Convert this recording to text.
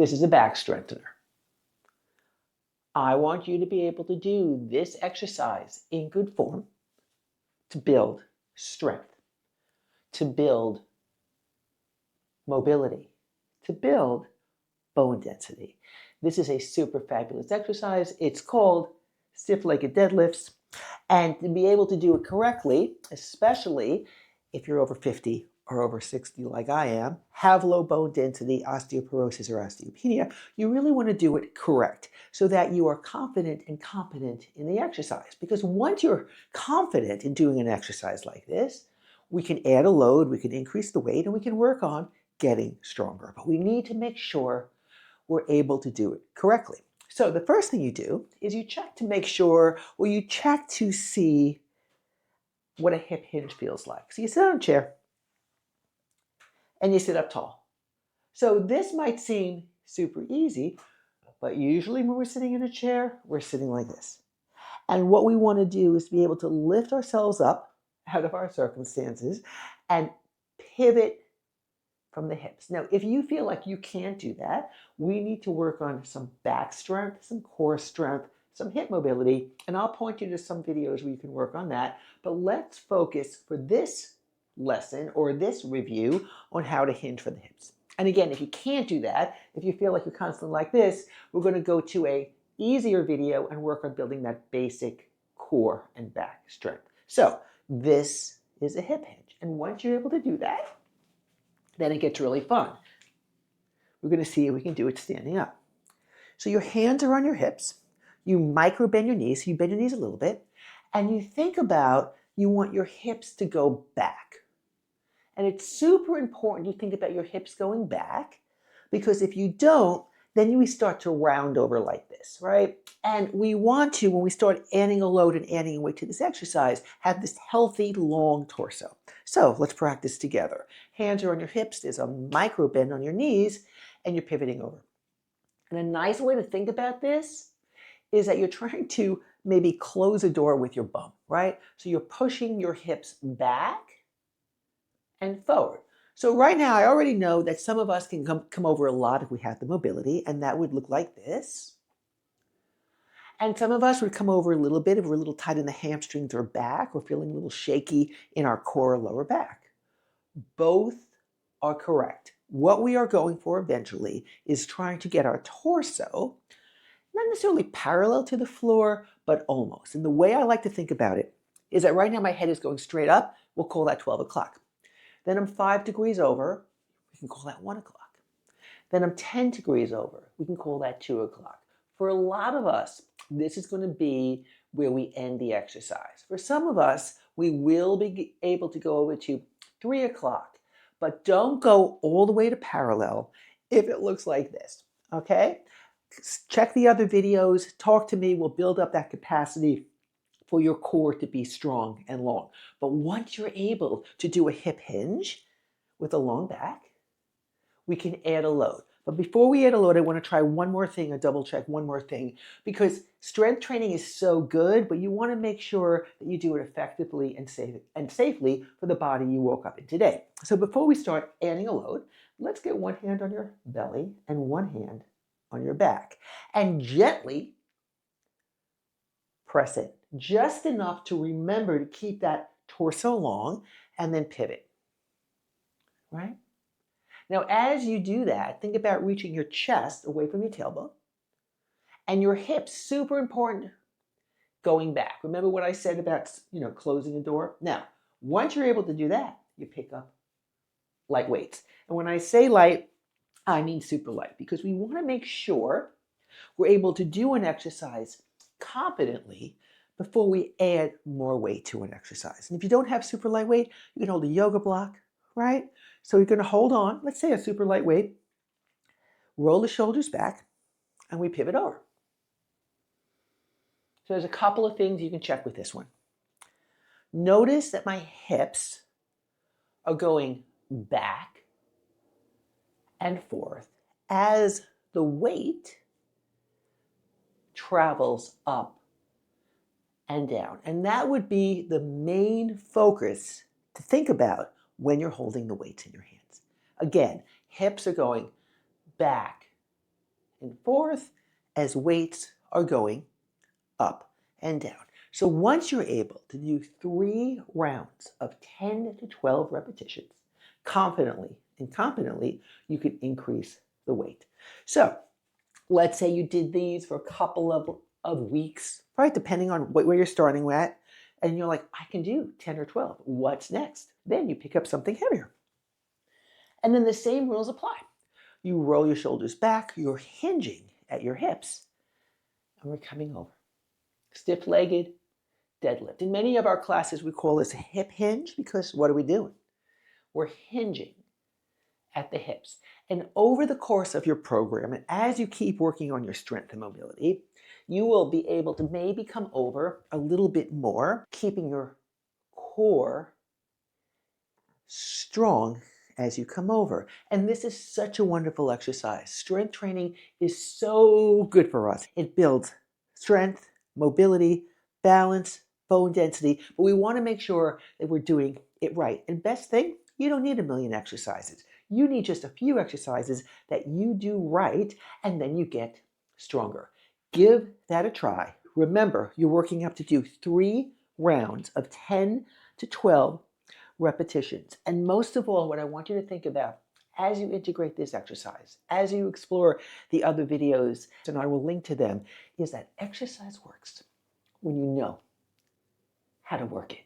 This is a back strengthener. I want you to be able to do this exercise in good form to build strength, to build mobility, to build bone density. This is a super fabulous exercise. It's called stiff-legged deadlifts. And to be able to do it correctly, especially if you're over 50 or over 60 like I am, have low bone density, osteoporosis or osteopenia, you really want to do it correct so that you are confident and competent in the exercise. Because once you're confident in doing an exercise like this, we can add a load, we can increase the weight, and we can work on getting stronger. But we need to make sure we're able to do it correctly. So the first thing you do is you check to make sure, or you check to see what a hip hinge feels like. So you sit on a chair and you sit up tall. So this might seem super easy, but usually when we're sitting in a chair, we're sitting like this. And what we want to do is be able to lift ourselves up out of our circumstances and pivot from the hips. Now, if you feel like you can't do that, we need to work on some back strength, some core strength, some hip mobility, and I'll point you to some videos where you can work on that. But let's focus for this lesson or this review on how to hinge for the hips. And again, if you can't do that, if you feel like you're constantly like this, we're going to go to a easier video and work on building that basic core and back strength. So this is a hip hinge. And once you're able to do that, then it gets really fun. We're going to see if we can do it standing up. So your hands are on your hips. You micro bend your knees. So you bend your knees a little bit. And you think about, you want your hips to go back. And it's super important you think about your hips going back, because if you don't, then we start to round over like this, right? And we want to, when we start adding a load and adding a weight to this exercise, have this healthy, long torso. So let's practice together. Hands are on your hips, there's a micro bend on your knees, and you're pivoting over. And a nice way to think about this is that you're trying to maybe close a door with your bum, right? So you're pushing your hips back and forward. So right now, I already know that some of us can come over a lot if we have the mobility, and that would look like this. And some of us would come over a little bit if we're a little tight in the hamstrings or back, or feeling a little shaky in our core or lower back. Both are correct. What we are going for eventually is trying to get our torso, not necessarily parallel to the floor, but almost. And the way I like to think about it is that right now my head is going straight up. We'll call that 12 o'clock. Then I'm 5 degrees over. We can call that 1 o'clock. Then I'm 10 degrees over. We can call that 2 o'clock. For a lot of us, this is going to be where we end the exercise. For some of us, we will be able to go over to 3 o'clock, but don't go all the way to parallel if it looks like this, okay? Check the other videos, talk to me, we'll build up that capacity for your core to be strong and long. But once you're able to do a hip hinge with a long back, we can add a load. But before we add a load, I want to try one more thing, double check one more thing, because strength training is so good, but you want to make sure that you do it effectively and safely for the body you woke up in today. So before we start adding a load, let's get one hand on your belly and one hand on your back, and gently press in, just enough to remember to keep that torso long and then pivot, right? Now, as you do that, think about reaching your chest away from your tailbone and your hips, super important, going back. Remember what I said about, closing the door? Now, once you're able to do that, you pick up light weights. And when I say light, I mean super light, because we want to make sure we're able to do an exercise competently before we add more weight to an exercise. And if you don't have super lightweight, you can hold a yoga block, right? So you're going to hold on, let's say a super lightweight, roll the shoulders back, and we pivot over. So there's a couple of things you can check with this one. Notice that my hips are going back and forth as the weight travels up and down. And that would be the main focus to think about when you're holding the weights in your hands. Again, hips are going back and forth as weights are going up and down. So once you're able to do 3 rounds of 10 to 12 repetitions confidently and competently, you can increase the weight. So let's say you did these for a couple of weeks, right? Depending on where you're starting at. And you're like, I can do 10 or 12. What's next? Then you pick up something heavier. And then the same rules apply. You roll your shoulders back, you're hinging at your hips, and we're coming over. Stiff-legged deadlift. In many of our classes, we call this a hip hinge because what are we doing? We're hinging at the hips. And over the course of your program, and as you keep working on your strength and mobility, you will be able to maybe come over a little bit more, keeping your core strong as you come over. And this is such a wonderful exercise. Strength training is so good for us. It builds strength, mobility, balance, bone density, but we want to make sure that we're doing it right. And best thing, you don't need a million exercises. You need just a few exercises that you do right, and then you get stronger. Give that a try. Remember, you're working up to do 3 rounds of 10 to 12 repetitions. And most of all, what I want you to think about as you integrate this exercise, as you explore the other videos, and I will link to them, is that exercise works when you know how to work it.